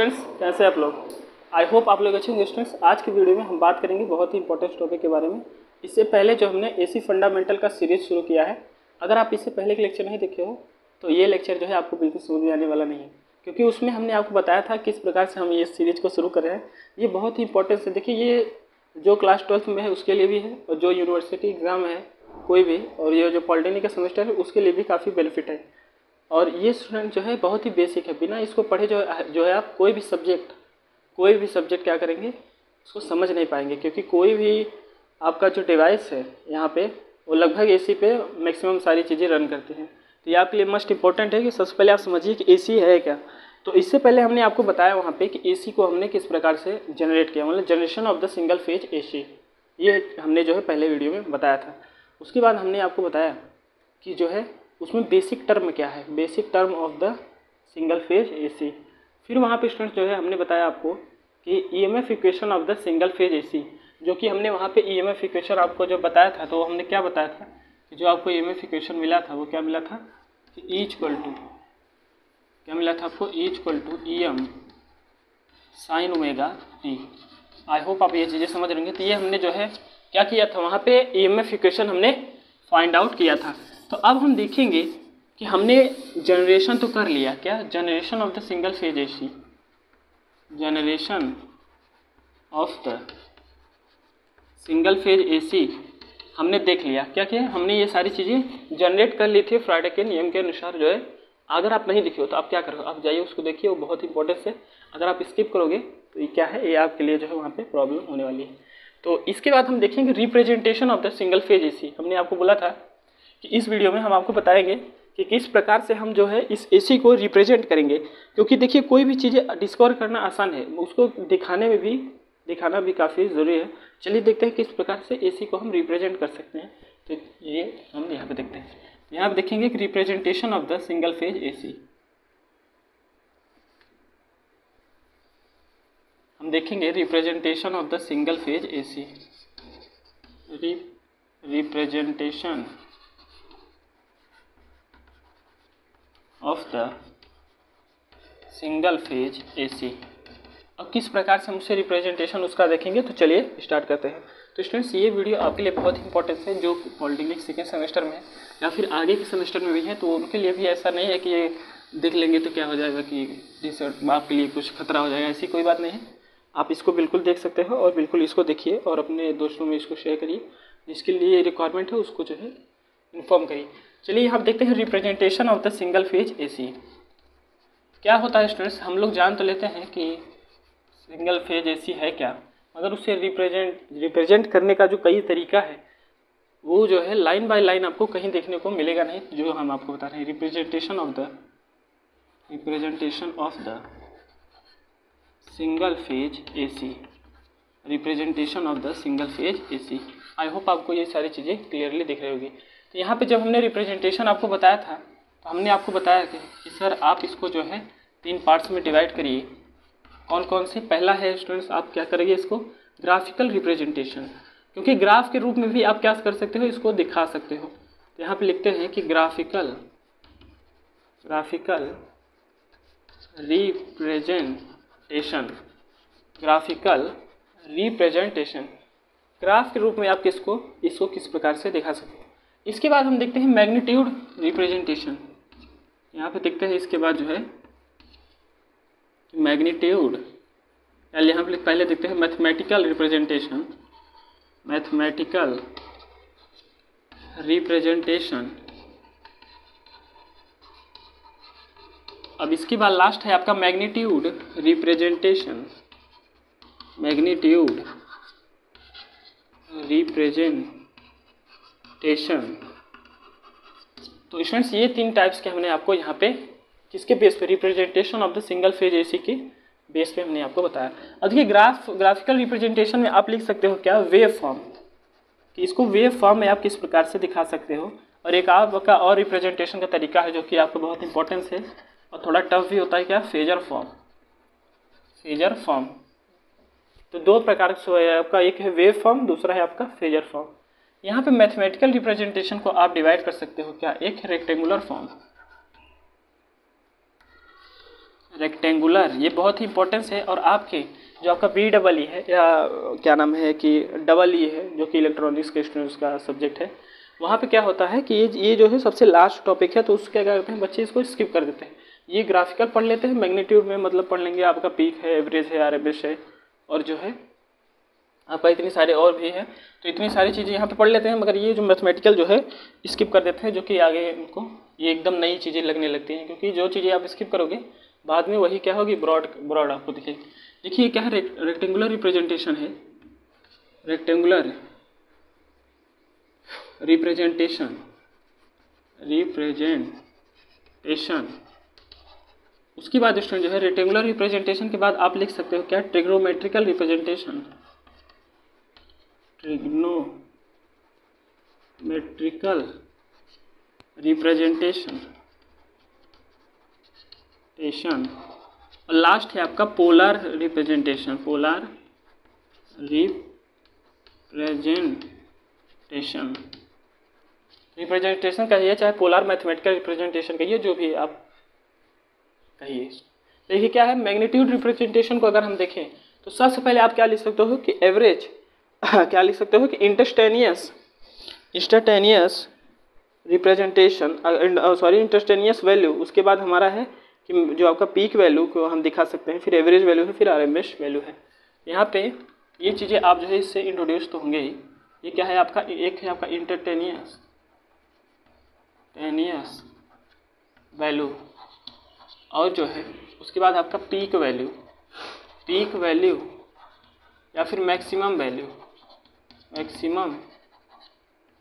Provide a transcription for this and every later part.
Students, कैसे आप लोग? आई होप आप लोग अच्छे होंगे। स्टूडेंट्स, आज की वीडियो में हम बात करेंगे बहुत ही इंपॉर्टेंट टॉपिक के बारे में। इससे पहले जो हमने एसी फंडामेंटल का सीरीज शुरू किया है, अगर आप इससे पहले के लेक्चर नहीं देखे हो तो ये लेक्चर जो है आपको बिल्कुल समझ में आने वाला नहीं है, क्योंकि उसमें हमने आपको बताया था किस प्रकार से हम ये सीरीज को शुरू कर रहे हैं। ये बहुत ही इंपॉर्टेंट है। देखिए, ये जो क्लास 12th में है उसके लिए भी है, और जो यूनिवर्सिटी एग्ज़ाम है कोई भी, और ये जो पॉलिटेक्निक का सेमेस्टर है उसके लिए भी काफ़ी बेनिफिट है। और ये स्टूडेंट जो है बहुत ही बेसिक है, बिना इसको पढ़े जो है आप कोई भी सब्जेक्ट क्या करेंगे, उसको समझ नहीं पाएंगे। क्योंकि कोई भी आपका जो डिवाइस है यहाँ पे, वो लगभग एसी पे मैक्सिमम सारी चीज़ें रन करती हैं। तो ये आपके लिए मस्ट इंपॉर्टेंट है कि सबसे पहले आप समझिए कि एसी है क्या। तो इससे पहले हमने आपको बताया वहाँ पे कि एसी को हमने किस प्रकार से जनरेट किया, मतलब generation of the single phase AC, ये हमने जो है पहले वीडियो में बताया था। उसके बाद हमने आपको बताया कि जो है उसमें बेसिक टर्म क्या है, basic term of the single phase AC. फिर वहाँ पे स्टूडेंट जो है हमने बताया आपको कि EMF equation of the single phase AC, जो कि हमने वहाँ पे ईएमएफ इक्वेशन आपको जो बताया था, तो हमने क्या बताया था कि जो आपको ईएमएफ इक्वेशन मिला था वो क्या मिला था कि ई इक्वल टू क्या मिला था आपको, E equal to EM sine omega t. I hope आप ये चीज़ें समझ रहेंगे। तो ये हमने जो है क्या किया था, वहाँ पे ईएमएफ इक्वेशन हमने फाइंड आउट किया था। तो अब हम देखेंगे कि हमने जनरेशन तो कर लिया, क्या generation of the single phase AC, generation of the single phase AC हमने देख लिया। क्या किया, हमने ये सारी चीज़ें जनरेट कर ली थी फ्राइडे के नियम के अनुसार। जो है अगर आप नहीं दिखे हो तो आप क्या करोगे, आप जाइए उसको देखिए, वो बहुत इंपॉर्टेंट है। अगर आप स्किप करोगे तो ये क्या है, ये आपके लिए जो है वहाँ पे प्रॉब्लम होने वाली है। तो इसके बाद हम देखेंगे representation of the single phase AC. हमने आपको बोला था कि इस वीडियो में हम आपको बताएंगे कि किस प्रकार से हम जो है इस एसी को रिप्रेजेंट करेंगे। क्योंकि देखिए, कोई भी चीज़ें डिस्कवर करना आसान है, उसको दिखाना भी काफ़ी ज़रूरी है। चलिए देखते हैं किस प्रकार से एसी को हम रिप्रेजेंट कर सकते हैं। तो ये हम यहाँ पे देखते हैं, यहाँ पे देखेंगे कि representation of the single phase AC. हम देखेंगे representation of the single phase AC, representation of the single phase AC. अब किस प्रकार से हम उससे रिप्रेजेंटेशन उसका देखेंगे, तो चलिए स्टार्ट करते हैं। तो स्टूडेंट्स, ये वीडियो आपके लिए बहुत इंपॉर्टेंट है, जो पॉलिटेक्निक सेकेंड सेमेस्टर में है या फिर आगे के सेमेस्टर में भी है, तो उनके लिए भी ऐसा नहीं है कि ये देख लेंगे तो क्या हो जाएगा कि आपके लिए कुछ खतरा हो जाएगा, ऐसी कोई बात नहीं है। आप इसको बिल्कुल देख सकते हो और बिल्कुल इसको देखिए और अपने दोस्तों में इसको शेयर करिए, जिसके लिए रिक्वायरमेंट है उसको जो है इन्फॉर्म करिए। चलिए यहाँ देखते हैं representation of the single phase AC क्या होता है। स्टूडेंट्स, हम लोग जान तो लेते हैं कि सिंगल फेज एसी है क्या, मगर उसे रिप्रेजेंट करने का जो कई तरीका है, वो जो है लाइन बाय लाइन आपको कहीं देखने को मिलेगा नहीं, जो हम आपको बता रहे हैं। Representation of the single phase AC, representation of the single phase AC. I hope आपको ये सारी चीज़ें क्लियरली दिख रही होगी। तो यहाँ पे जब हमने रिप्रेजेंटेशन आपको बताया था, तो हमने आपको बताया कि सर आप इसको जो है 3 पार्ट्स में डिवाइड करिए। कौन कौन से? पहला है स्टूडेंट्स, आप क्या करेंगे, इसको ग्राफिकल रिप्रेजेंटेशन, क्योंकि ग्राफ के रूप में भी आप क्या कर सकते हो, इसको दिखा सकते हो। तो यहाँ पे लिखते हैं कि ग्राफिकल रिप्रेजेंटेशन, ग्राफ के रूप में आप इसको किस प्रकार से दिखा सकते हो। इसके बाद हम देखते हैं मैग्नीट्यूड रिप्रेजेंटेशन। यहाँ पे देखते हैं इसके बाद जो है मैग्नीट्यूड, यहाँ पे पहले देखते हैं मैथमेटिकल रिप्रेजेंटेशन। अब इसके बाद लास्ट है आपका मैग्नीट्यूड रिप्रेजेंटेशन, तो स्टूडेंट्स, ये 3 टाइप्स के हमने आपको यहाँ पे किसके बेस पे, representation of the single phase AC के बेस पे हमने आपको बताया। अब देखिए, ग्राफिकल रिप्रेजेंटेशन में आप लिख सकते हो क्या, वेव फॉर्म, कि इसको वेव फॉर्म में आप किस प्रकार से दिखा सकते हो। और एक आपका और रिप्रेजेंटेशन का तरीका है जो कि आपको बहुत इंपॉर्टेंस है और थोड़ा टफ भी होता है, क्या, फेजर फॉर्म। तो 2 प्रकार से आपका, एक है वेव फॉर्म, दूसरा है आपका फेजर फॉर्म। यहाँ पे मैथमेटिकल रिप्रेजेंटेशन को आप डिवाइड कर सकते हो क्या, एक है रेक्टेंगुलर फॉर्म, रेक्टेंगुलर, ये बहुत ही इंपॉर्टेंस है। और आपके जो आपका BEE है या क्या नाम है कि EE है, जो कि इलेक्ट्रॉनिक्स के स्टूडेंट्स का सब्जेक्ट है, वहाँ पे क्या होता है कि ये जो है सबसे लास्ट टॉपिक है, तो उसके क्या करते हैं बच्चे, इसको स्किप कर देते हैं। ये ग्राफिकल पढ़ लेते हैं, मैग्नीट्यूड में मतलब पढ़ लेंगे, आपका पीक है, एवरेज है, RMS है, और जो है आपका इतनी सारे और भी है, तो इतनी सारी चीज़ें यहाँ पे पढ़ लेते हैं। मगर ये जो मैथमेटिकल जो है स्किप कर देते हैं, जो कि आगे उनको ये एकदम नई चीज़ें लगने लगती हैं, क्योंकि जो चीज़ें आप स्किप करोगे बाद में वही क्या होगी, ब्रॉड आपको दिखेगी। देखिए क्या है, रेक्टेंगुलर रिप्रेजेंटेशन है, रेक्टेंगुलर रिप्रेजेंटेशन उसके बाद स्टूडेंट जो है रेक्टेंगुलर रिप्रेजेंटेशन के बाद आप लिख सकते हो क्या, ट्रिग्नोमेट्रिकल रिप्रेजेंटेशन, ट्रिग्नोमेट्रिकल रिप्रेजेंटेशन। और लास्ट है आपका पोलर रिप्रेजेंटेशन, पोलर रिप्रेजेंटेशन कहिए, चाहे पोलर मैथमेटिकल रिप्रेजेंटेशन कहिए, जो भी आप कहिए। देखिए क्या है, मैग्नीट्यूड रिप्रेजेंटेशन को अगर हम देखें तो सबसे पहले आप क्या लिख सकते हो कि एवरेज क्या लिख सकते हो कि इंस्टैंटेनियस रिप्रेजेंटेशन, इंस्टैंटेनियस वैल्यू। उसके बाद हमारा है कि जो आपका पीक वैल्यू को हम दिखा सकते हैं, फिर एवरेज वैल्यू है, फिर RMS वैल्यू है। यहाँ पे ये चीज़ें आप जो है इससे इंट्रोड्यूस तो होंगे ही। ये क्या है आपका, एक है आपका इंस्टैंटेनियस वैल्यू, और जो है उसके बाद आपका पीक वैल्यू या फिर मैक्सिमम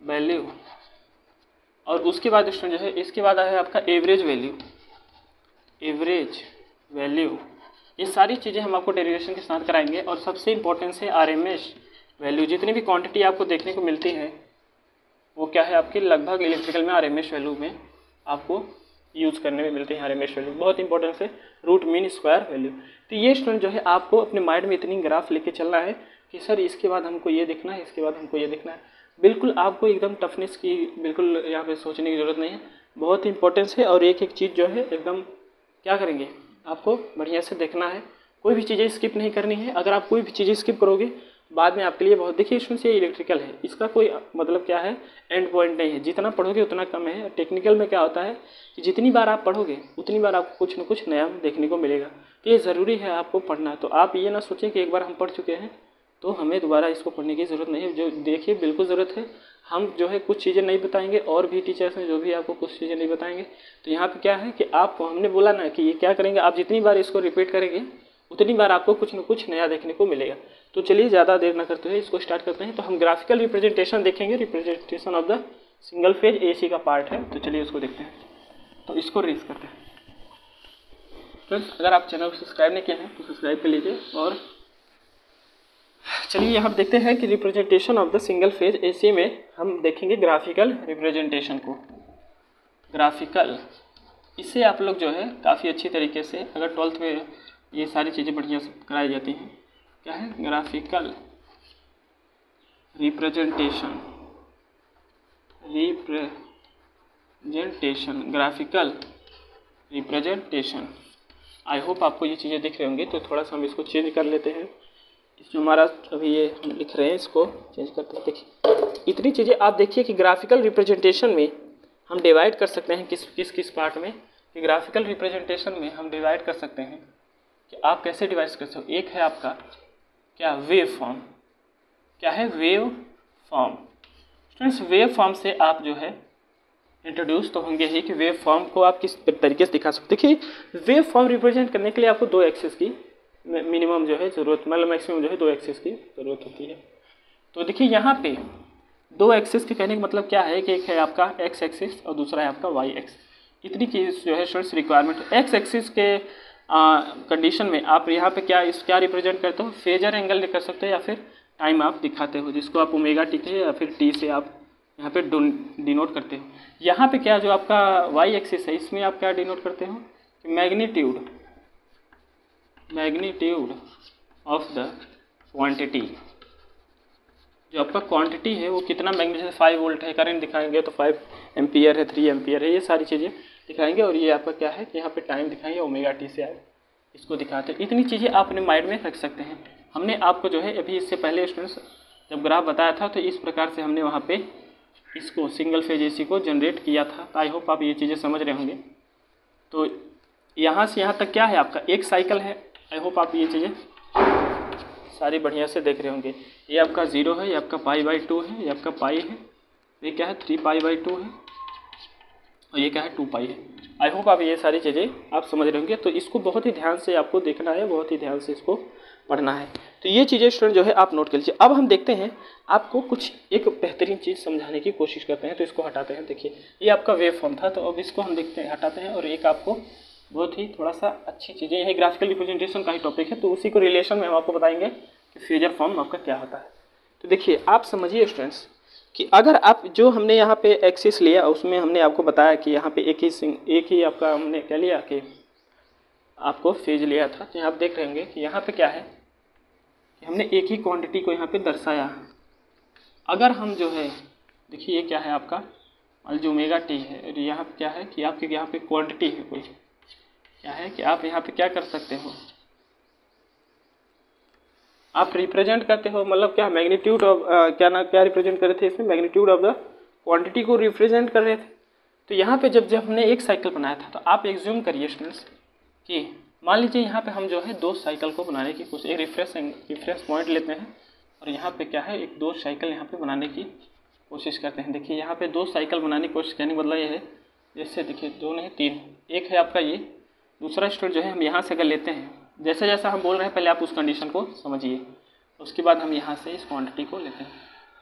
वैल्यू, और उसके बाद स्टूडेंट जो है इसके बाद है आपका एवरेज वैल्यू। ये सारी चीज़ें हम आपको डेरिवेशन के साथ कराएंगे। और सबसे इम्पोर्टेंस है RMS वैल्यू। जितनी भी क्वांटिटी आपको देखने को मिलती है वो क्या है आपकी, लगभग इलेक्ट्रिकल में RMS वैल्यू में आपको यूज़ करने में मिलते हैं। RMS वैल्यू बहुत इंपॉर्टेंस है, रूट मीन स्क्वायर वैल्यू। तो ये स्टूडेंट जो है आपको अपने माइंड में इतनी ग्राफ लेके चलना है कि सर इसके बाद हमको ये देखना है, इसके बाद हमको ये देखना है। बिल्कुल आपको एकदम टफनेस की बिल्कुल यहाँ पे सोचने की ज़रूरत नहीं है, बहुत इंपॉर्टेंस है। और एक एक चीज़ जो है एकदम क्या करेंगे, आपको बढ़िया से देखना है, कोई भी चीज़ें स्किप नहीं करनी है। अगर आप कोई भी चीज़ें स्किप करोगे बाद में आपके लिए बहुत, देखिए इसमें से इलेक्ट्रिकल है, इसका कोई मतलब क्या है, एंड पॉइंट नहीं है, जितना पढ़ोगे उतना कम है। टेक्निकल में क्या होता है कि जितनी बार आप पढ़ोगे उतनी बार आपको कुछ न कुछ नया देखने को मिलेगा। तो ये ज़रूरी है आपको पढ़ना। तो आप ये ना सोचें कि एक बार हम पढ़ चुके हैं तो हमें दोबारा इसको पढ़ने की ज़रूरत नहीं है। जो देखिए बिल्कुल ज़रूरत है। हम जो है कुछ चीज़ें नहीं बताएंगे, और भी टीचर्स हैं जो भी आपको कुछ चीज़ें नहीं बताएंगे। तो यहाँ पे क्या है कि आपको हमने बोला ना कि ये क्या करेंगे, आप जितनी बार इसको रिपीट करेंगे उतनी बार आपको कुछ न कुछ नया देखने को मिलेगा। तो चलिए ज़्यादा देर ना करते हुए इसको स्टार्ट करते हैं। तो हम ग्राफिकल रिप्रेजेंटेशन देखेंगे, representation of the single phase AC का पार्ट है। तो चलिए उसको देखते हैं। तो इसको रेस करते हैं। फ्रेंड्स अगर आप चैनल को सब्सक्राइब नहीं किए हैं तो सब्सक्राइब कर लीजिए। और चलिए यहाँ देखते हैं कि representation of the single phase AC में हम देखेंगे ग्राफिकल रिप्रेजेंटेशन को। ग्राफिकल, इससे आप लोग जो है काफ़ी अच्छी तरीके से, अगर 12th में ये सारी चीज़ें बढ़िया से कराई जाती हैं। क्या है ग्राफिकल रिप्रेजेंटेशन, ग्राफिकल रिप्रेजेंटेशन। आई होप आपको ये चीज़ें दिख रहे होंगे। तो थोड़ा सा हम इसको चेंज कर लेते हैं। जो हमारा अभी ये हम लिख रहे हैं इसको चेंज करते हैं। देखिए इतनी चीज़ें आप देखिए कि ग्राफिकल रिप्रेजेंटेशन में हम डिवाइड कर सकते हैं किस पार्ट में, कि ग्राफिकल रिप्रेजेंटेशन में हम डिवाइड कर सकते हैं कि आप कैसे डिवाइड कर सकते हो। एक है आपका क्या, वेव फॉर्म। क्या है, wave form. Students wave form से आप जो है इंट्रोड्यूस तो होंगे ही कि वेव फॉर्म को आप किस तरीके से दिखा सकते। देखिए वेव फॉर्म रिप्रेजेंट करने के लिए आपको 2 एक्सिस की मिनिमम जो है ज़रूरत, मतलब मैक्सिमम जो है 2 एक्सिस की ज़रूरत होती है। तो देखिए यहाँ पे 2 एक्सिस के कहने का मतलब क्या है कि एक है आपका x एक्सिस और दूसरा है आपका y एक्सिस। इतनी चीज़ जो है स्टूडेंट्स रिक्वायरमेंट। x एक्सिस के कंडीशन में आप यहाँ पे क्या रिप्रेजेंट करते हो, फेजर एंगल कर सकते हो या फिर टाइम आप दिखाते हो, जिसको आप ओमेगा टी के या फिर टी से आप यहाँ पे डिनोट करते हो। यहाँ पे क्या जो आपका y एक्सिस है इसमें आप क्या डिनोट करते हो, मैग्नीट्यूड ऑफ द क्वांटिटी। जो आपका क्वांटिटी है वो कितना मैग्नीट्यूड, 5 वोल्ट है, करंट दिखाएंगे तो 5 एम्पियर है, 3 एम्पियर है, ये सारी चीज़ें दिखाएंगे। और ये आपका क्या है कि यहाँ पे टाइम दिखाएंगे ओमेगा टी से आए। इसको दिखाते हैं। इतनी चीज़ें आप अपने माइंड में रख सकते हैं। हमने आपको जो है अभी इससे पहले स्टूडेंट्स जब ग्राफ बताया था तो इस प्रकार से हमने वहाँ पे इसको सिंगल फेज एसी को जनरेट किया था। आई होप आप ये चीज़ें समझ रहे होंगे। तो यहाँ से यहाँ तक क्या है आपका एक साइकिल है। आई होप आप ये चीज़ें सारी बढ़िया से देख रहे होंगे। ये आपका 0 है, ये आपका π/2 है, ये आपका पाई है, ये क्या है 3π/2 है और ये क्या है 2π है। आई होप आप ये सारी चीज़ें आप समझ रहे होंगे। तो इसको बहुत ही ध्यान से आपको देखना है, बहुत ही ध्यान से इसको पढ़ना है। तो ये चीज़ें स्टूडेंट जो है आप नोट कर लीजिए। अब हम देखते हैं आपको कुछ एक बेहतरीन चीज़ समझाने की कोशिश करते हैं। तो इसको हटाते हैं। देखिए ये आपका वेव फॉर्म था, तो अब इसको हम देखते हैं, हटाते हैं। और एक आपको बहुत ही थोड़ा सा अच्छी चीज़ें, यही ग्राफिकल रिप्रेजेंटेशन का ही टॉपिक है, तो उसी को रिलेशन में हम आपको बताएंगे कि फेजर फॉर्म आपका क्या होता है। तो देखिए आप समझिए स्टूडेंट्स कि अगर आप जो हमने यहाँ पे एक्सिस लिया उसमें हमने आपको बताया कि यहाँ पे एक ही आपका हमने क्या लिया कि आपको फेज लिया था। तो यहाँ आप देख रहे होंगे कि यहाँ पे क्या है कि हमने एक ही क्वांटिटी को यहाँ पे दर्शाया। अगर हम जो है देखिए ये क्या है आपका जो ओमेगा टी है, और यहाँ पे क्या है कि आपके यहाँ पे क्वांटिटी है कोई, क्या है कि आप यहाँ पे क्या कर सकते हो, आप रिप्रेजेंट करते हो, मतलब क्या मैग्नीट्यूड ऑफ क्या रिप्रेजेंट कर रहे थे इसमें, मैग्नीट्यूड ऑफ द क्वांटिटी को रिप्रेजेंट कर रहे थे। तो यहाँ पे जब हमने एक साइकिल बनाया था तो आप एज्यूम करिए स्टूडेंट्स कि मान लीजिए यहाँ पे हम जो है 2 साइकिल को बनाने की कोशिश, एक रेफरेंस पॉइंट लेते हैं और यहाँ पे क्या है एक 2 साइकिल यहाँ पे बनाने की कोशिश करते हैं। देखिए यहाँ पे 2 साइकिल बनाने की कोशिश करने का मतलब ये है, जैसे देखिए 2 नहीं 3, एक है आपका ये, दूसरा स्टूडेंट जो है हम यहाँ से अगर लेते हैं, जैसा जैसा हम बोल रहे हैं पहले आप उस कंडीशन को समझिए, उसके बाद हम यहाँ से इस क्वांटिटी को लेते हैं।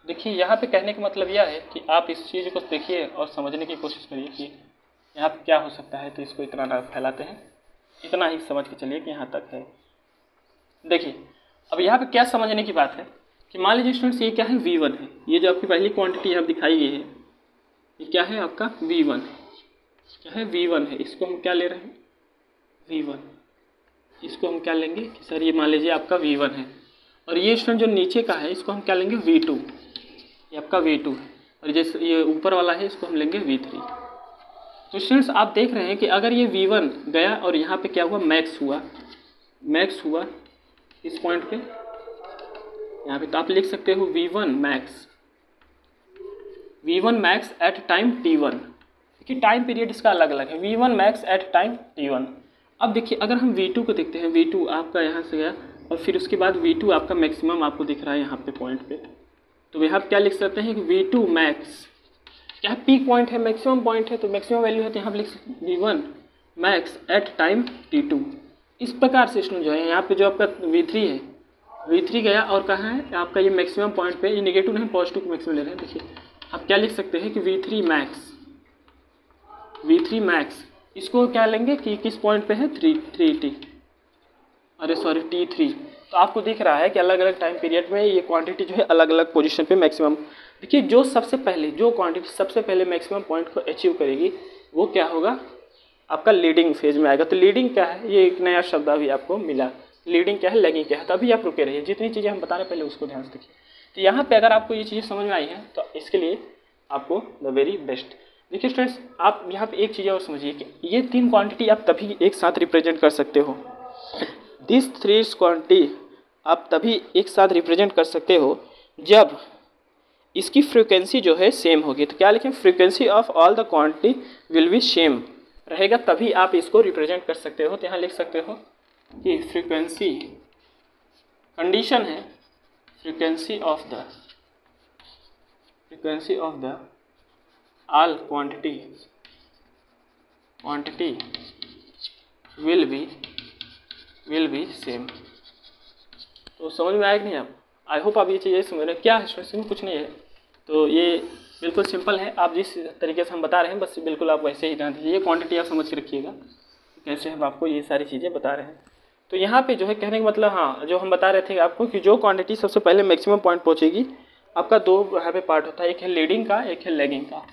देखिए यहाँ पे कहने का मतलब यह है कि आप इस चीज़ को देखिए और समझने की कोशिश करिए कि यहाँ पे क्या हो सकता है। तो इसको इतना ना फैलाते हैं, इतना ही समझ के चलिए कि यहाँ तक है। देखिए अब यहाँ पे क्या समझने की बात है कि मान लीजिए स्टूडेंट्स ये क्या है V1 है, ये जो आपकी पहली क्वांटिटी यहाँ दिखाई गई है ये क्या है आपका V1 है, क्या है V1 है। इसको हम क्या ले रहे हैं V1, इसको हम क्या लेंगे कि सर ये मान लीजिए आपका V1 है, और ये स्टूडेंट जो नीचे का है इसको हम क्या लेंगे V2, ये आपका V2 है, और जैसे ये ऊपर वाला है इसको हम लेंगे V3। तो स्टूडेंट्स आप देख रहे हैं कि अगर ये V1 गया और यहाँ पे क्या हुआ मैक्स हुआ इस पॉइंट पे यहाँ पे, तो आप लिख सकते हो V1 max at time T1, क्योंकि टाइम पीरियड इसका अलग अलग है। V1 max at time T1। अब देखिए अगर हम V2 को देखते हैं, V2 आपका यहाँ से गया और फिर उसके बाद V2 आपका मैक्सिमम आपको दिख रहा है यहाँ पे पॉइंट पे, तो यहाँ क्या लिख सकते हैं कि V2 मैक्स क्या पीक पॉइंट है, मैक्सिमम पॉइंट है, तो मैक्सिमम वैल्यू है, तो यहाँ पे लिख सकते हैं V1 max at time T2। इस प्रकार से स्टूडेंट जो है यहाँ पे जो आपका V3 है, V3 गया और कहाँ है आपका ये मैक्सिमम पॉइंट पे, ये नेगेटिव नहीं पॉजिटिव को मैक्सिमम ले रहे हैं। देखिए आप क्या लिख सकते हैं कि V3 मैक्स इसको क्या लेंगे कि किस पॉइंट पे है T3। तो आपको दिख रहा है कि अलग अलग टाइम पीरियड में ये क्वांटिटी जो है अलग अलग पोजीशन पे मैक्सिमम। देखिए जो क्वांटिटी सबसे पहले मैक्सिमम पॉइंट को अचीव करेगी वो क्या होगा आपका लीडिंग फेज में आएगा। तो लीडिंग क्या है, ये एक नया शब्द अभी आपको मिला, लीडिंग क्या है, लैगिंग क्या है। तो अभी आप रुके रहिए, जितनी चीज़ें हम बता रहे हैं पहले उसको ध्यान से देखिए। तो यहाँ पे अगर आपको ये चीज़ें समझ में आई हैं तो इसके लिए आपको द वेरी बेस्ट। देखिए स्टूडेंट्स आप यहाँ पे एक चीज़ और समझिए कि ये 3 क्वांटिटी आप तभी एक साथ रिप्रेजेंट कर सकते हो, दिस 3 क्वांटिटी आप तभी एक साथ रिप्रेजेंट कर सकते हो जब इसकी फ्रीक्वेंसी जो है सेम होगी। तो क्या लिखें, frequency of all the quantity will be same रहेगा, तभी आप इसको रिप्रेजेंट कर सकते हो। तो यहाँ लिख सकते हो कि फ्रीक्वेंसी कंडीशन है, frequency of the all quantity will be same. तो समझ में आएगा नहीं आप, आई होप आप ये चीज़ें समझ रहे हैं। क्या है इसमें कुछ नहीं है, तो ये बिल्कुल सिंपल है। आप जिस तरीके से हम बता रहे हैं बस बिल्कुल आप वैसे ही ध्यान दीजिए। ये क्वांटिटी आप समझ के रखिएगा कैसे हम आपको ये सारी चीज़ें बता रहे हैं। तो यहाँ पे जो है कहने का मतलब, हाँ जो हम बता रहे थे आपको कि जो क्वांटिटी सबसे पहले मैक्सिमम पॉइंट पहुँचेगी, आपका 2 यहाँ पे पार्ट होता है, एक है लीडिंग का, एक है लैगिंग का।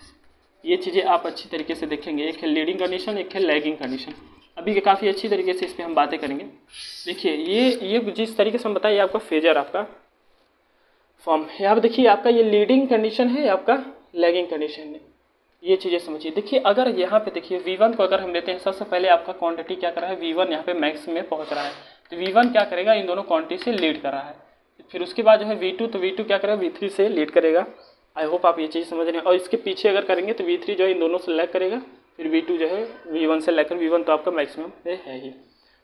ये चीज़ें आप अच्छी तरीके से देखेंगे, एक है लीडिंग कंडीशन, एक है लैगिंग कंडीशन। अभी काफ़ी अच्छी तरीके से इस पर हम बातें करेंगे। देखिए ये जिस तरीके से हम बताएं, आपका फेजर आपका फॉर्म है। यहाँ पर देखिए आपका ये लीडिंग कंडीशन है, आपका लैगिंग कंडीशन है। ये चीज़ें समझिए। देखिए अगर यहाँ पे देखिए V1 को अगर हम लेते हैं, सबसे पहले आपका क्वांटिटी क्या कर रहा है, V1 यहाँ पे मैक्स में पहुँच रहा है, तो V1 क्या करेगा, इन दोनों क्वांटिटी से लीड कर रहा है। फिर उसके बाद जो है V2, तो V2 क्या करेगा, V3 से लीड करेगा। आई होप आप ये चीज़ समझ रहे हैं। और इसके पीछे अगर करेंगे तो V3 जो है इन दोनों से लैग करेगा, फिर V2 जो है V1 से लैग कर, V1 तो आपका मैक्सिमम पे है ही।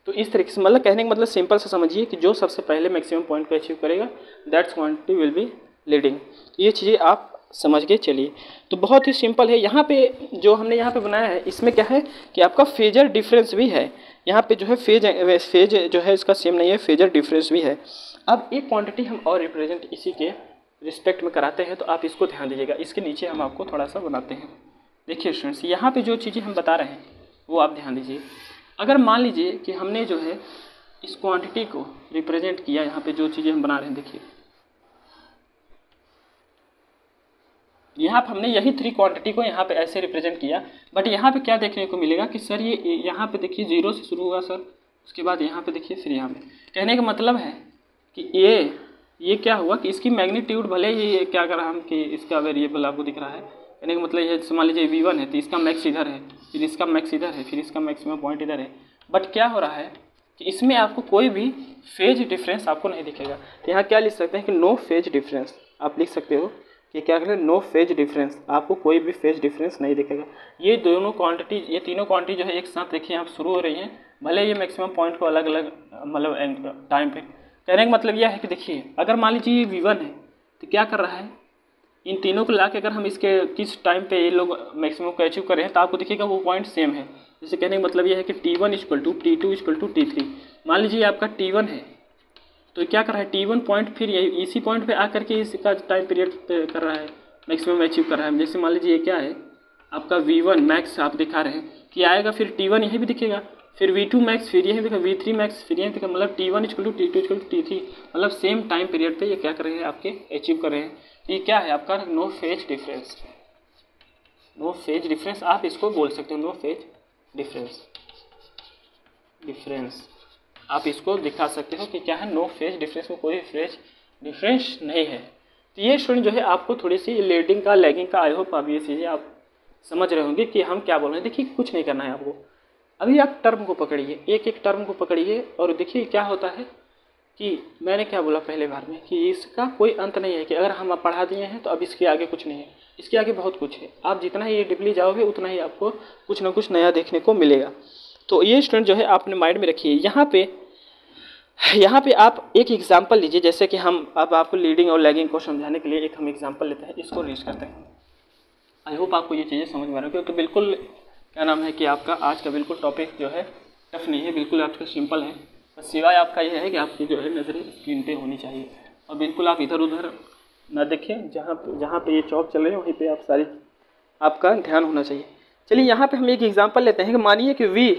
तो इस तरीके से मतलब कहने का मतलब सिंपल से समझिए कि जो सबसे पहले मैक्सिमम पॉइंट को अचीव करेगा that's quantity will be leading. ये चीज़ें आप समझ के चलिए। तो बहुत ही सिंपल है। यहाँ पे जो हमने यहाँ पे बनाया है, इसमें क्या है कि आपका फेजर डिफरेंस भी है। यहाँ पे जो है फेज जो है इसका सेम नहीं है, फेजर डिफरेंस भी है। अब एक क्वांटिटी हम और रिप्रेजेंट इसी के रिस्पेक्ट में कराते हैं, तो आप इसको ध्यान दीजिएगा। इसके नीचे हम आपको थोड़ा सा बनाते हैं। देखिए स्टूडेंट्स, यहाँ पे जो चीज़ें हम बता रहे हैं वो आप ध्यान दीजिए। अगर मान लीजिए कि हमने जो है इस क्वांटिटी को रिप्रेजेंट किया, यहाँ पे जो चीज़ें हम बना रहे हैं, देखिए यहाँ पर हमने यही 3 क्वांटिटी को यहाँ पे ऐसे रिप्रेजेंट किया। बट यहाँ पे क्या देखने को मिलेगा कि सर ये यहाँ पे देखिए 0 से शुरू हुआ सर, उसके बाद यहाँ पे देखिए, फिर यहाँ पे। कहने का मतलब है कि ये क्या हुआ कि इसकी मैग्नीट्यूड भले ही क्या कर रहा हम कि इसका वेरिएबल आपको दिख रहा है। कहने का मतलब ये मान लीजिए V1 है तो इसका मैक्स इधर है, फिर इसका मैक्स इधर है, फिर इसका मैक्सिमम पॉइंट इधर है। बट क्या हो रहा है कि इसमें आपको कोई भी फेज डिफरेंस आपको नहीं दिखेगा। तो यहाँ क्या लिख सकते हैं कि नो फेज डिफरेंस आप लिख सकते हो कि क्या करें, नो फेज डिफरेंस, आपको कोई भी फेज डिफरेंस नहीं दिखेगा। ये दोनों क्वांटिटी, ये तीनों क्वांटिटी जो है एक साथ देखिए आप शुरू हो रही हैं, भले ये मैक्सिमम पॉइंट को अलग अलग मतलब टाइम पे। कहने का मतलब यह है कि देखिए अगर मान लीजिए ये V1 है तो क्या कर रहा है, इन तीनों को ला के अगर हम इसके किस टाइम पे ये लोग मैक्सिमम को अचीव कर रहे हैं तो आपको दिखेगा वो पॉइंट सेम है। जैसे कहने का मतलब यह है कि T1 = T2 = T3। मान लीजिए आपका T1 है तो क्या कर रहा है, T1 पॉइंट फिर यही इसी पॉइंट पे आकर के इसका टाइम पीरियड कर रहा है, मैक्सिमम अचीव कर रहा है। जैसे मान लीजिए ये क्या है आपका V1 मैक्स आप दिखा रहे हैं कि आएगा, फिर T1 यही भी दिखेगा, फिर V2 मैक्स, फिर यही दिखेगा V3 मैक्स, फिर यही दिखेगा। मतलब T1 = T2 = T3, मतलब सेम टाइम पीरियड पे ये क्या कर रहे हैं, आपके अचीव कर रहे हैं। ये क्या है आपका no phase difference. No phase difference आप इसको बोल सकते हो, नो फेज डिफरेंस आप इसको दिखा सकते हो कि क्या है, नो फेज डिफरेंस में कोई फेज डिफरेंस नहीं है। तो ये स्टूडेंट जो है आपको थोड़ी सी लीडिंग का, लैगिंग का, आई होप आप ये चीज़ें आप समझ रहे होंगे कि हम क्या बोल रहे हैं। देखिए कुछ नहीं करना है आपको, अभी आप टर्म को पकड़िए, एक एक टर्म को पकड़िए और देखिए क्या होता है कि मैंने क्या बोला पहले बार में कि इसका कोई अंत नहीं है, कि अगर हम पढ़ा दिए हैं तो अब इसके आगे कुछ नहीं है, इसके आगे बहुत कुछ है। आप जितना ही डीपली जाओगे उतना ही आपको कुछ ना कुछ नया देखने को मिलेगा। तो ये स्टूडेंट जो है आपने माइंड में रखिए। यहाँ पे आप एक एग्जांपल लीजिए, जैसे कि हम अब आपको लीडिंग और लैगिंग को समझाने के लिए एक हम एग्जांपल लेते हैं, इसको रीच करते हैं। आई होप आपको ये चीज़ें समझ में आ रही है। तो बिल्कुल क्या नाम है कि आपका आज का बिल्कुल टॉपिक जो है टफ नहीं है, बिल्कुल आपका सिंपल है। बस सिवाय आपका ये है कि आपकी जो है नज़रें स्क्रीन पे होनी चाहिए और बिल्कुल आप इधर उधर ना देखें, जहाँ पे ये चौक चल रहे हैं वहीं पे आप सारी आपका ध्यान होना चाहिए। चलिए यहाँ पे हम एक एग्जांपल लेते हैं कि मानिए कि V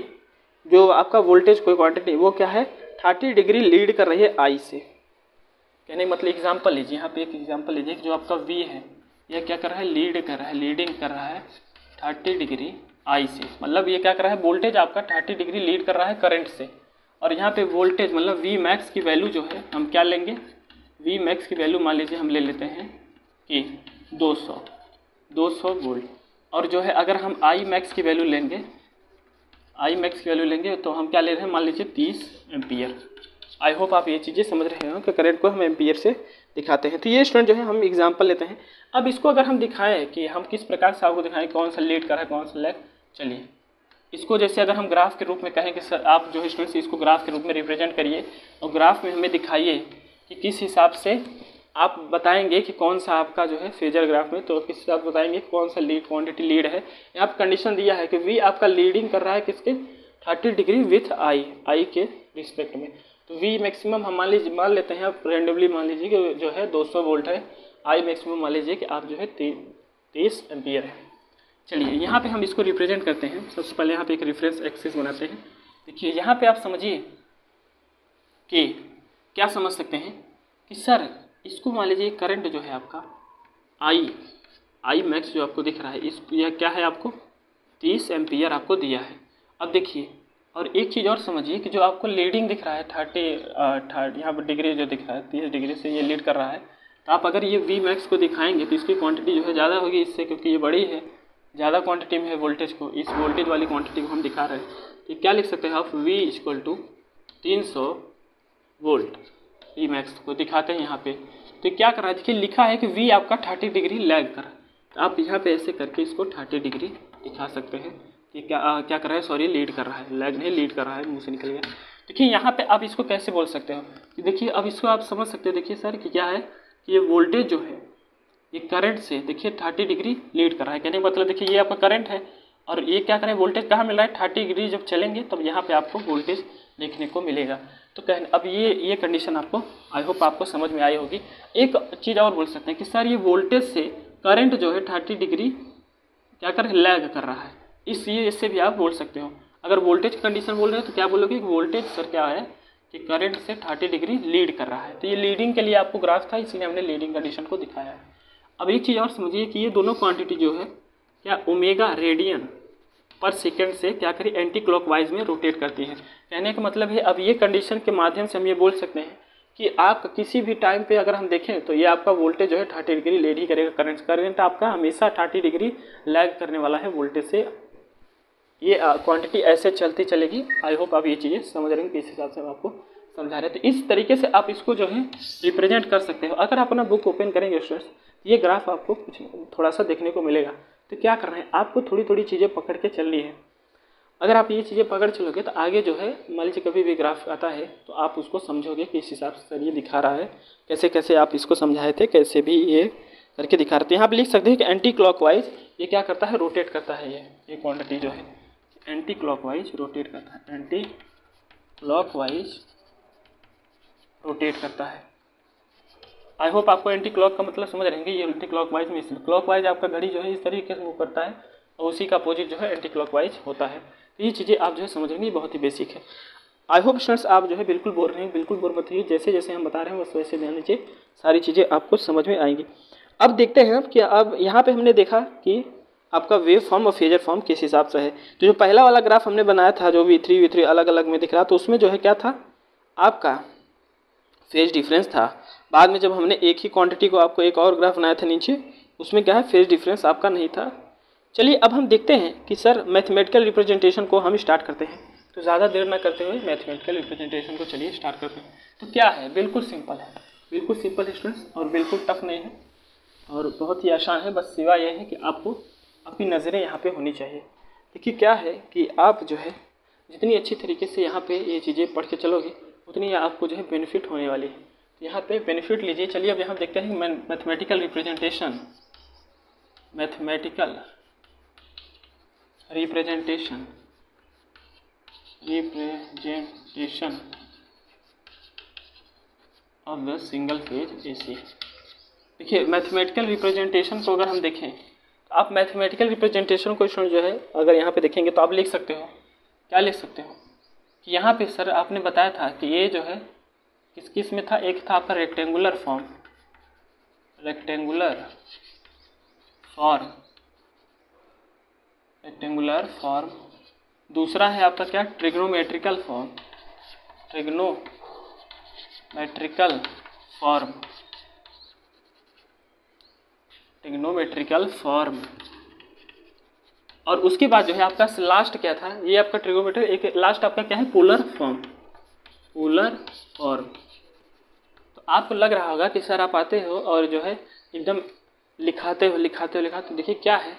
जो आपका वोल्टेज कोई क्वांटिटी वो क्या है 30 डिग्री लीड कर रही है I से। कहने का मतलब एग्जांपल लीजिए, यहाँ पे एक एग्जांपल लीजिए कि जो आपका V है यह क्या कर रहा है, लीडिंग कर रहा है 30 डिग्री I से। मतलब ये क्या कर रहा है, वोल्टेज आपका 30 डिग्री लीड कर रहा है करंट से। और यहाँ पे वोल्टेज मतलब V मैक्स की वैल्यू जो है हम क्या लेंगे, V मैक्स की वैल्यू मान लीजिए हम ले लेते हैं कि 200 वोल्ट। और जो है अगर हम I मैक्स की वैल्यू लेंगे तो हम क्या ले रहे हैं, मान लीजिए 30 एम्पियर। आई होप आप ये चीज़ें समझ रहे हो कि करंट को हम एम्पियर से दिखाते हैं। तो ये स्टूडेंट जो है हम एग्जांपल लेते हैं। अब इसको अगर हम दिखाएं कि हम किस प्रकार से आपको दिखाएं कौन सा लीड कर रहा है कौन सा लैग, चलिए इसको जैसे अगर हम ग्राफ के रूप में कहें कि सर आप जो है स्टूडेंट्स इसको ग्राफ के रूप में रिप्रेजेंट करिए और ग्राफ में हमें दिखाइए कि किस हिसाब से आप बताएंगे कि कौन सा आपका जो है फेजर ग्राफ में, तो किस हिसाब से बताएंगे कौन सा लीड क्वांटिटी लीड है। यहाँ पर कंडीशन दिया है कि V आपका लीडिंग कर रहा है किसके 30 डिग्री विथ I के रिस्पेक्ट में। तो V मैक्सिमम हम मान लेते हैं, आप रेंडमली मान लीजिए कि जो है 200 वोल्ट है, I मैक्सिमम मान लीजिए कि आप जो है 30 एम्पियर है। चलिए यहाँ पे हम इसको रिप्रेजेंट करते हैं। सबसे पहले यहाँ पे एक रेफरेंस एक्सिस बनाते हैं। देखिए यहाँ पे आप समझिए कि क्या समझ सकते हैं कि सर इसको मान लीजिए करंट जो है आपका I मैक्स जो आपको दिख रहा है, इस यह क्या है आपको 30 एम्पियर आपको दिया है। अब देखिए और एक चीज़ और समझिए कि जो आपको लीडिंग दिख रहा है 30 यहाँ पर डिग्री जो दिख रहा है 30 डिग्री से ये लीड कर रहा है, तो आप अगर ये V मैक्स को दिखाएंगे तो इसकी क्वांटिटी जो है ज़्यादा होगी इससे, क्योंकि ये बड़ी है ज़्यादा क्वांटिटी में है वोल्टेज को, इस वोल्टेज वाली क्वांटिटी को हम दिखा रहे हैं, तो क्या लिख सकते हैं आप, V equal to 300 volt V max को दिखाते हैं यहाँ पे। तो क्या कर रहा है, देखिए लिखा है कि V आपका 30 डिग्री लैग कर रहा है, तो आप यहाँ पे ऐसे करके इसको 30 डिग्री दिखा सकते हैं कि क्या कर रहा है, सॉरी लीड कर रहा है, लैग नहीं लीड कर रहा है, मुँह से निकल गया। देखिए यहाँ पे आप इसको कैसे बोल सकते हो कि देखिए अब इसको आप समझ सकते हो, देखिए सर कि क्या है कि ये वोल्टेज जो है ये करंट से देखिए 30 डिग्री लीड कर रहा है। कहने का मतलब देखिए ये आपका करंट है और ये क्या करें, वोल्टेज कहाँ मिल रहा है, 30 डिग्री जब चलेंगे तब यहाँ पे आपको वोल्टेज देखने को मिलेगा। तो कहने अब ये कंडीशन आपको, आई होप आपको समझ में आई होगी। एक चीज़ और बोल सकते हैं कि सर ये वोल्टेज से करंट जो है 30 डिग्री क्या कर लैग कर रहा है, इससे भी आप बोल सकते हो। अगर वोल्टेज कंडीशन बोल रहे हो तो क्या बोलोगे, वोल्टेज सर क्या है कि करंट से 30 डिग्री लीड कर रहा है। तो ये लीडिंग के लिए आपको ग्राफ था, इसलिए हमने लीडिंग कंडीशन को दिखाया है। अब एक चीज़ और समझिए कि ये दोनों क्वांटिटी जो है क्या ओमेगा रेडियन पर सेकेंड से क्या करें एंटी क्लॉकवाइज में रोटेट करती है। कहने का मतलब है अब ये कंडीशन के माध्यम से हम ये बोल सकते हैं कि आप किसी भी टाइम पे अगर हम देखें तो ये आपका वोल्टेज जो है 30 डिग्री लीड ही करेगा, करंट आपका हमेशा 30 डिग्री लैग करने वाला है वोल्टेज से। ये क्वांटिटी ऐसे चलती चलेगी। आई होप आप ये चीज़ें समझ रहे हैं किस हिसाब से हम आपको समझा रहे हैं। तो इस तरीके से आप इसको जो है रिप्रेजेंट कर सकते हो। अगर आप अपना बुक ओपन करेंगे स्टूडेंट्स, ये ग्राफ आपको कुछ थोड़ा सा देखने को मिलेगा। तो क्या करना है, आपको थोड़ी थोड़ी चीज़ें पकड़ के चलनी है। अगर आप ये चीज़ें पकड़ चलोगे तो आगे जो है मान लीजिए कभी भी ग्राफ आता है तो आप उसको समझोगे कि इस हिसाब से सर ये दिखा रहा है, कैसे कैसे आप इसको समझाए थे, कैसे भी ये करके दिखा रहे थे। यहाँ पे लिख सकते हैं कि एंटी क्लॉकवाइज ये क्या करता है, रोटेट करता है। ये क्वांटिटी जो है एंटी क्लॉकवाइज रोटेट करता है, एंटी क्लॉकवाइज रोटेट करता है। आई होप आपको एंटी क्लॉक का मतलब समझ रहेंगे। ये एंटी क्लॉकवाइज में इसलिए क्लॉकवाइज आपका घड़ी जो है इस तरीके से मूव करता है और उसी का अपोजिट जो है एंटी क्लॉकवाइज होता है। तो ये चीज़ें आप जो है समझेंगे, बहुत ही बेसिक है। आई होप स्टूडेंट्स आप जो है बिल्कुल बोर नहीं, बिल्कुल बोर मत होइए। जैसे जैसे हम बता रहे हैं बस वैसे ध्यान दीजिए, सारी चीज़ें आपको समझ में आएंगी। अब देखते हैं कि अब यहाँ पे हमने देखा कि आपका वेव फॉर्म और फेजर फॉर्म किस हिसाब से है। तो जो पहला वाला ग्राफ हमने बनाया था जो V3 अलग अलग में दिख रहा, तो उसमें जो है क्या था, आपका फेज डिफरेंस था। बाद में जब हमने एक ही क्वांटिटी को आपको एक और ग्राफ बनाया था नीचे, उसमें क्या है, फेज डिफरेंस आपका नहीं था। चलिए अब हम देखते हैं कि सर मैथमेटिकल रिप्रेजेंटेशन को हम स्टार्ट करते हैं। तो ज़्यादा देर ना करते हुए मैथमेटिकल रिप्रेजेंटेशन को चलिए स्टार्ट करते हैं। तो क्या है, बिल्कुल सिंपल है, बिल्कुल सिंपल है स्टूडेंट्स, और बिल्कुल टफ नहीं है और बहुत ही आसान है। बस सिवाय यह है कि आपको अपनी नज़रें यहाँ पे होनी चाहिए। देखिए क्या है कि आप जो है जितनी अच्छी तरीके से यहाँ पे ये चीज़ें पढ़ के चलोगे उतनी आपको जो है बेनिफिट होने वाली है। यहाँ पे बेनिफिट लीजिए। चलिए अब यहाँ देखते हैं mathematical representation of the single phase AC. देखिए मैथमेटिकल रिप्रेजेंटेशन को अगर हम देखें तो आप मैथमेटिकल रिप्रेजेंटेशन को जो है अगर यहाँ पे देखेंगे तो आप लिख सकते हो, क्या लिख सकते हो कि यहाँ पे सर आपने बताया था कि ये जो है किस किस में था, एक था आपका रेक्टेंगुलर फॉर्म, दूसरा है आपका क्या, ट्रिग्नोमेट्रिकल फॉर्म, और उसके बाद जो है आपका लास्ट क्या था, ये आपका ट्रिग्नोमेट्री, एक लास्ट आपका क्या है, पोलर फॉर्म। तो आपको लग रहा होगा कि सर आप आते हो और जो है एकदम लिखाते हो। देखिए क्या है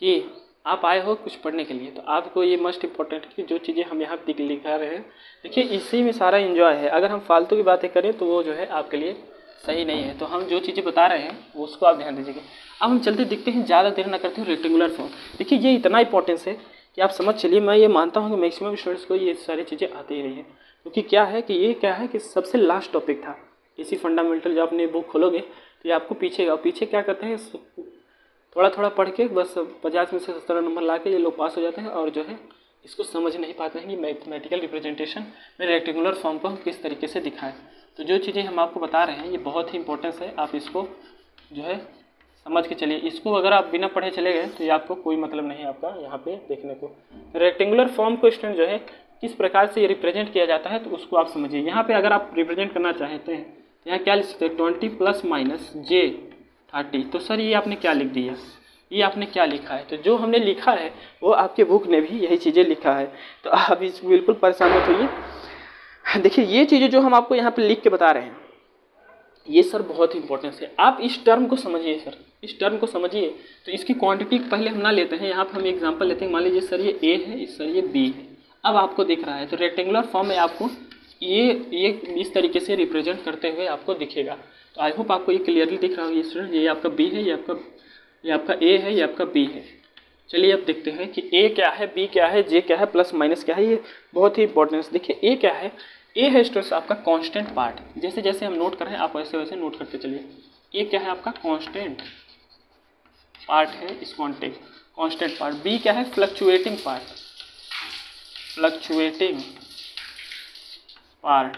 कि आप आए हो कुछ पढ़ने के लिए, तो आपको ये मस्ट इम्पॉर्टेंट कि जो चीज़ें हम यहाँ पे लिखा रहे हैं, देखिए इसी में सारा एंजॉय है। अगर हम फालतू की बातें करें तो वो जो है आपके लिए सही नहीं है। तो हम जो चीज़ें बता रहे हैं उसको आप ध्यान दीजिएगा। अब हम चलते दिखते हैं, ज़्यादा देर ना करते हुए रेक्टेंगुलर फॉर्म। देखिए ये इतना इंपॉर्टेंस है कि आप समझ चलिए। मैं ये मानता हूँ कि मैक्सिमम स्टूडेंट्स को ये सारी चीज़ें आती ही रही है, क्योंकि क्या है कि ये क्या है कि सबसे लास्ट टॉपिक था इसी फंडामेंटल। जब अपनी बुक खोलोगे तो ये आपको पीछे क्या करते हैं, थोड़ा थोड़ा पढ़ के बस 50 में से 70 नंबर ला के ये लोग पास हो जाते हैं और जो है इसको समझ नहीं पाते हैं कि मैथमेटिकल रिप्रेजेंटेशन में रेक्टेंगुलर फॉर्म को हम किस तरीके से दिखाएं। तो जो चीज़ें हम आपको बता रहे हैं ये बहुत ही इंपॉर्टेंस है, आप इसको जो है समझ के चलिए। इसको अगर आप बिना पढ़े चले गए तो ये आपको कोई मतलब नहीं है आपका यहाँ पे देखने को। रेक्टेंगुलर फॉर्म को स्टूडेंट जो है किस प्रकार से ये रिप्रेजेंट किया जाता है तो उसको आप समझिए। यहाँ पे अगर आप रिप्रेजेंट करना चाहते हैं तो यहाँ क्या लिख सकते हैं, 20 + - j 30। तो सर ये आपने क्या लिख दिया, ये आपने क्या लिखा है। तो जो हमने लिखा है वो आपके बुक ने भी यही चीज़ें लिखा है, तो आप इस बिल्कुल परेशान मत होइए। देखिए ये चीज़ें जो हम आपको यहाँ पे लिख के बता रहे हैं ये सर बहुत ही इंपॉर्टेंस है। आप इस टर्म को समझिए सर, इस टर्म को समझिए। तो इसकी क्वांटिटी पहले हम ना लेते हैं, यहाँ पर हम एग्जांपल लेते हैं। मान लीजिए सर ये ए है, सर ये बी है। अब आपको दिख रहा है तो रेक्टेंगुलर फॉर्म में आपको ये इस तरीके से रिप्रेजेंट करते हुए आपको दिखेगा। तो आई होप आपको ये क्लियरली दिख रहा होगा स्टूडेंट। ये आपका बी है, ये आपका ए है, ये आपका बी है। चलिए अब देखते हैं कि ए क्या है, बी क्या है, जे क्या है, प्लस माइनस क्या है। ये बहुत ही इंपॉर्टेंस। देखिए ए क्या है, ए है स्टूडेंट्स आपका कांस्टेंट पार्ट। जैसे जैसे हम नोट कर रहे हैं आप वैसे वैसे नोट करते चलिए। ए क्या है आपका कांस्टेंट पार्ट है, इस कांस्टेंट पार्ट। बी क्या है फ्लक्चुएटिंग पार्ट, फ्लक्चुएटिंग पार्ट।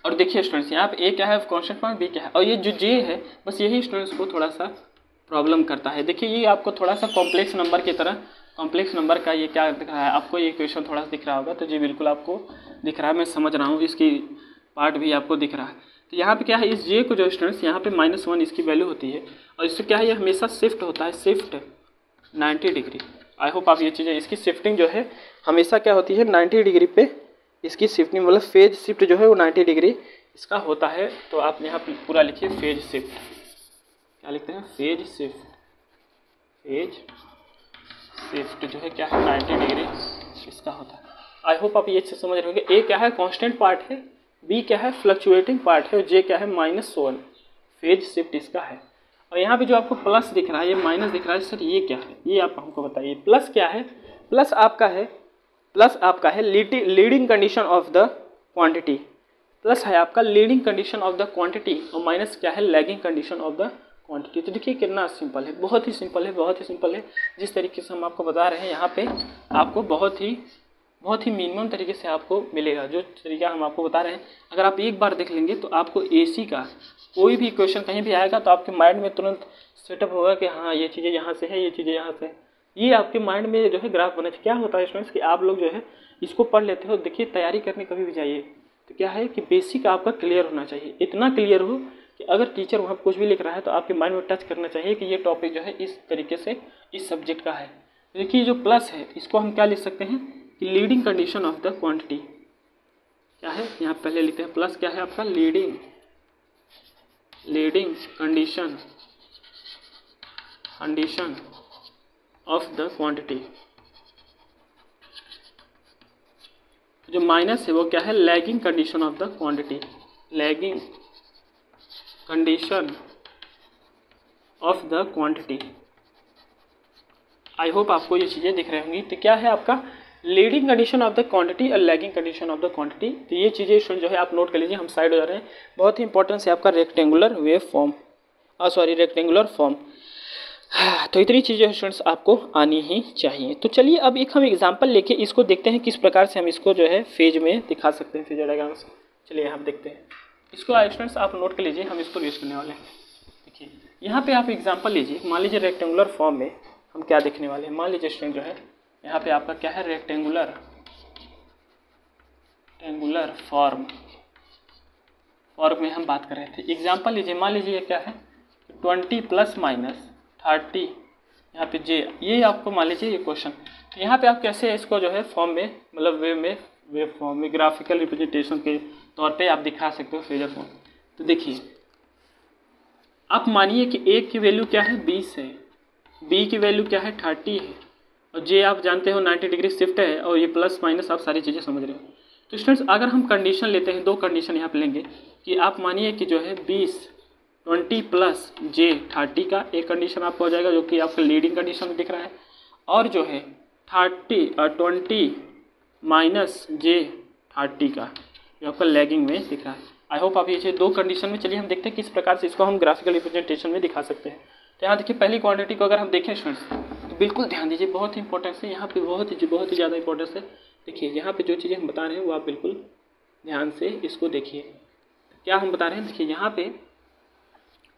और देखिए स्टूडेंट्स यहाँ पे ए क्या है कांस्टेंट पार्ट, बी क्या है, और ये जो जे है बस यही स्टूडेंट्स को थोड़ा सा प्रॉब्लम करता है। देखिए ये आपको थोड़ा सा कॉम्प्लेक्स नंबर की तरह, कॉम्प्लेक्स नंबर का ये क्या दिख रहा है आपको, ये क्वेश्चन थोड़ा सा दिख रहा होगा। तो जी बिल्कुल आपको दिख रहा है, मैं समझ रहा हूँ, इसकी पार्ट भी आपको दिख रहा है। तो यहाँ पे क्या है, इस जे को जो स्टूडेंट्स यहाँ पे -1 इसकी वैल्यू होती है, और इससे क्या है ये हमेशा शिफ्ट होता है, शिफ्ट 90 डिग्री। आई होप आप ये चीज़ें, इसकी शिफ्टिंग जो है हमेशा क्या होती है 90 डिग्री पे इसकी शिफ्टिंग, मतलब फेज शिफ्ट जो है वो 90 डिग्री इसका होता है। तो आप यहाँ पे पूरा लिखिए फेज शिफ्ट, क्या लिखते हैं फेज शिफ्ट, फेज शिफ्ट जो है क्या है 90 डिग्री इसका होता है। आई होप आप ये अच्छे समझ रहे होंगे। ए क्या है कांस्टेंट पार्ट है, बी क्या है फ्लक्चुएटिंग पार्ट है, और जे क्या है -1 फेज शिफ्ट इसका है। और यहाँ पे जो आपको प्लस दिख रहा है, ये माइनस दिख रहा है सर, ये क्या है, ये आप हमको बताइए। प्लस क्या है, प्लस आपका है leading condition of the quantity. Plus है आपका leading condition of the quantity, और माइनस क्या है lagging condition of the quantity. तो देखिए कितना सिंपल है, बहुत ही सिंपल है, बहुत ही सिंपल है। जिस तरीके से हम आपको बता रहे हैं यहाँ पे आपको बहुत ही मिनिमम तरीके से आपको मिलेगा। जो तरीका हम आपको बता रहे हैं अगर आप एक बार देख लेंगे तो आपको एसी का कोई भी क्वेश्चन कहीं भी आएगा तो आपके माइंड में तुरंत सेटअप होगा कि हाँ ये चीज़ें यहाँ से है, ये चीज़ें यहाँ से है। ये आपके माइंड में जो है ग्राफ बना। क्या होता है स्टूडेंट्स कि आप लोग जो है इसको पढ़ लेते हो, देखिए तैयारी करने कभी भी जाइए तो क्या है कि बेसिक आपका क्लियर होना चाहिए, इतना क्लियर हो कि अगर टीचर वहाँ कुछ भी लिख रहा है तो आपके माइंड में टच करना चाहिए कि ये टॉपिक जो है इस तरीके से इस सब्जेक्ट का है। देखिए जो प्लस है इसको हम क्या लिख सकते हैं कि leading condition of the quantity क्या है, यहाँ पहले लिखते हैं प्लस क्या है आपका leading condition of the quantity. जो माइनस है वो क्या है lagging condition of the quantity, lagging condition of the quantity. I hope आपको ये चीज़ें दिख रही होंगी। तो क्या है आपका leading condition of the quantity और lagging condition of the quantity. तो ये चीज़ें जो है आप नोट कर लीजिए, हम साइड हो जा रहे हैं। बहुत ही इंपॉर्टेंस है आपका rectangular wave form, rectangular form. तो इतनी चीज़ें स्टूडेंट्स आपको आनी ही चाहिए। तो चलिए अब एक हम एग्जांपल लेके इसको देखते हैं किस प्रकार से हम इसको जो है फेज में दिखा सकते हैं, फेज डायग्राम से। चलिए हम देखते हैं इसको। स्टूडेंट्स आप नोट कर लीजिए, हम इसको यूज करने वाले हैं। देखिए यहाँ पे आप एग्जांपल लीजिए, मान लीजिए रेक्टेंगुलर फॉर्म में हम क्या देखने वाले हैं। मान लीजिए स्टूडेंट जो है यहाँ पे आपका क्या है रेक्टेंगुलर फॉर्म में हम बात कर रहे थे। एग्जांपल लीजिए, मान लीजिए क्या है 20 + -30 यहाँ पे जे, ये आपको मान लीजिए ये क्वेश्चन। यहाँ पे आप कैसे इसको जो है फॉर्म में, मतलब वेव फॉर्म में ग्राफिकल रिप्रेजेंटेशन के तौर पे आप दिखा सकते हो फेजर फॉर्म। तो देखिए आप मानिए कि ए की वैल्यू क्या है 20 है, बी की वैल्यू क्या है 30 है, और जे आप जानते हो 90 डिग्री शिफ्ट है, और ये प्लस माइनस आप सारी चीज़ें समझ रहे हो। तो स्टूडेंट्स अगर हम कंडीशन लेते हैं, दो कंडीशन यहाँ पे लेंगे कि आप मानिए कि जो है 20 + J 30 का एक कंडीशन आपको हो जाएगा जो कि आपका लीडिंग कंडीशन में दिख रहा है, और जो है 20 - J 30 का जो आपका लैगिंग में दिख रहा है। आई होप आप ये दो कंडीशन में, चलिए हम देखते हैं किस प्रकार से इसको हम ग्राफिकल रिप्रेजेंटेशन में दिखा सकते हैं। तो यहाँ देखिए पहली क्वांटिटी को अगर हम देखें स्टूडेंट्स तो बिल्कुल ध्यान दीजिए, बहुत इंपॉर्टेंस है यहाँ पे, बहुत ही ज़्यादा इंपॉर्टेंस है। देखिए यहाँ पे जो चीज़ें हम बता रहे हैं वो आप बिल्कुल ध्यान से इसको देखिए। क्या हम बता रहे हैं, देखिए यहाँ पे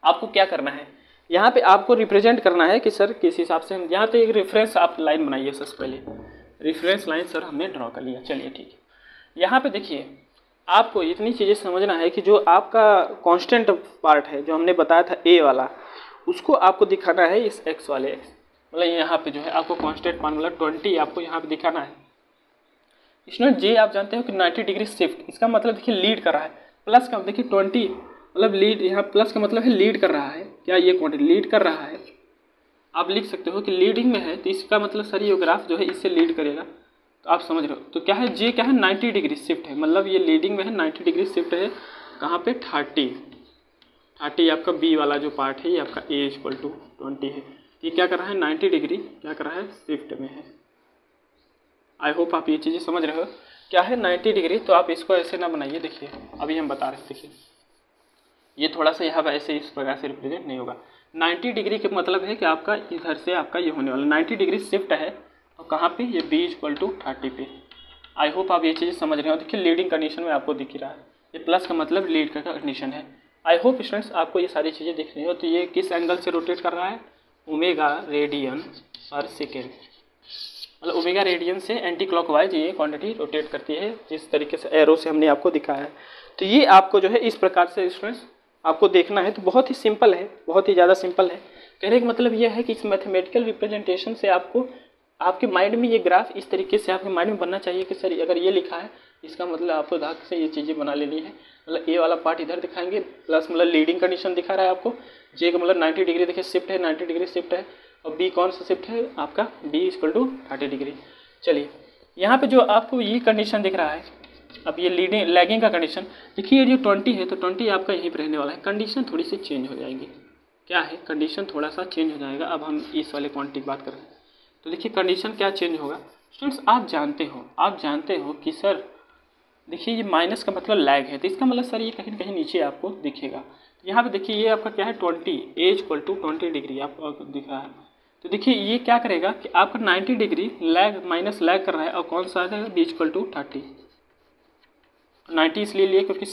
आपको क्या करना है, यहाँ पे आपको रिप्रेजेंट करना है कि सर किस हिसाब से हम, यहाँ पे एक रेफरेंस आप लाइन बनाइए। सबसे पहले रेफरेंस लाइन सर हमने ड्रॉ कर लिया। चलिए ठीक है, यहाँ पे देखिए आपको इतनी चीज़ें समझना है कि जो आपका कांस्टेंट पार्ट है जो हमने बताया था ए वाला, उसको आपको दिखाना है इस x वाले x, मतलब यहाँ पे जो है आपको कांस्टेंट मान मतलब 20 आपको यहाँ पे दिखाना है। स्टूडेंट जे आप जानते हो कि 90 डिग्री शिफ्ट, इसका मतलब देखिए लीड कर रहा है। प्लस का देखिए 20 मतलब लीड, यहाँ प्लस का मतलब है लीड कर रहा है। क्या ये क्वांटिटी लीड कर रहा है? आप लिख सकते हो कि लीडिंग में है, तो इसका मतलब सर ये ग्राफ जो है इससे लीड करेगा। तो आप समझ रहे हो, तो क्या है जे क्या है 90 डिग्री शिफ्ट है, मतलब ये लीडिंग में है, 90 डिग्री शिफ्ट है कहाँ पे 30 आपका बी वाला जो पार्ट है ये आपका ए इक्वल टू 20 है। ये क्या कर रहा है 90 डिग्री क्या कर रहा है शिफ्ट में है। आई होप आप ये चीज़ें समझ रहे हो। क्या है 90 डिग्री, तो आप इसको ऐसे ना बनाइए। देखिए अभी हम बता रहे हैं, देखिए ये थोड़ा सा यहाँ ऐसे इस प्रकार से रिप्रेजेंट नहीं होगा। 90 डिग्री के मतलब है कि आपका इधर से आपका ये होने वाला 90 डिग्री शिफ्ट है, तो कहाँ पे ये बी इक्वल टू 30 पे। आई होप आप ये चीज़ें समझ रहे हो। देखिए लीडिंग कंडीशन में आपको दिख रहा है, ये प्लस का मतलब लीड का कंडीशन है। आई होप स्टूडेंट्स आपको ये सारी चीज़ें दिख रही हो। तो ये किस एंगल से रोटेट कर रहा है, ओमेगा रेडियन पर सेकेंड, मतलब ओमेगा रेडियन से एंटी क्लॉकवाइज ये क्वांटिटी रोटेट करती है, जिस तरीके से एरो से हमने आपको दिखाया है। तो ये आपको जो है इस प्रकार से स्टूडेंट्स आपको देखना है। तो बहुत ही सिंपल है, बहुत ही ज़्यादा सिंपल है। कहने का मतलब यह है कि इस मैथमेटिकल रिप्रेजेंटेशन से आपको आपके माइंड में ये ग्राफ इस तरीके से आपके माइंड में बनना चाहिए कि सर अगर ये लिखा है इसका मतलब आपको धाक से ये चीज़ें बना लेनी है। मतलब ए वाला पार्ट इधर दिखाएंगे, प्लस मतलब लीडिंग कंडीशन दिखा रहा है आपको। जे का मतलब 90 डिग्री देखिए शिफ्ट है, 90 डिग्री शिफ्ट है। और बी कौन सा शिफ्ट है आपका, बी इक्वल टू 30 डिग्री। चलिए यहाँ पे जो आपको ये कंडीशन दिख रहा है, अब ये लीडिंग लैगिंग का कंडीशन देखिए, ये जो 20 है तो 20 आपका यहीं पर रहने वाला है। कंडीशन थोड़ी सी चेंज हो जाएगी। क्या है, कंडीशन थोड़ा सा चेंज हो जाएगा। अब हम इस वाले क्वांटिटी की बात कर रहे हैं, तो देखिए कंडीशन क्या चेंज होगा स्टूडेंट्स, आप जानते हो कि सर देखिए ये माइनस का मतलब लैग है, तो इसका मतलब सर ये कहीं ना कहीं नीचे आपको दिखेगा। तो यहाँ पे देखिए ये आपका क्या है 20 ए इक्वल टू 20 डिग्री आपको दिख रहा है। तो देखिए ये क्या करेगा कि आपका 90 डिग्री लैग माइनस लैग कर रहा है, और कौन सा है बी इक्वल टू 30। 90 इसलिए लिए क्योंकि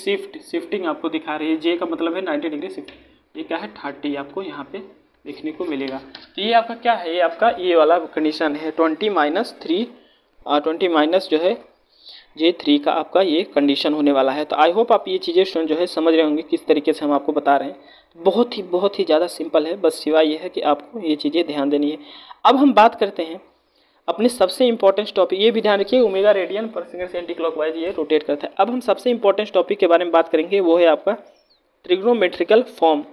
शिफ्टिंग आपको दिखा रही है, जे का मतलब है 90 डिग्री शिफ्ट। ये क्या है 30 आपको यहाँ पे देखने को मिलेगा। तो ये आपका क्या है, ये आपका ये वाला कंडीशन है 20 माइनस 3 20 माइनस जो है J3 का आपका ये कंडीशन होने वाला है। तो आई होप आप ये चीज़ें स्टूडेंट जो है समझ रहे होंगे किस तरीके से हम आपको बता रहे हैं। बहुत ही ज़्यादा सिंपल है, बस सिवाय ये है कि आपको ये चीज़ें ध्यान देनी है। अब हम बात करते हैं अपने सबसे इंपॉर्टेंट टॉपिक, ये भी ध्यान रखिए ओमेगा रेडियन पर सेकंड से एंटी क्लॉकवाइज ये रोटेट करता है। अब हम सबसे इंपॉर्टेंट टॉपिक के बारे में बात करेंगे, वो है आपका ट्रिग्नोमेट्रिकल फॉर्म।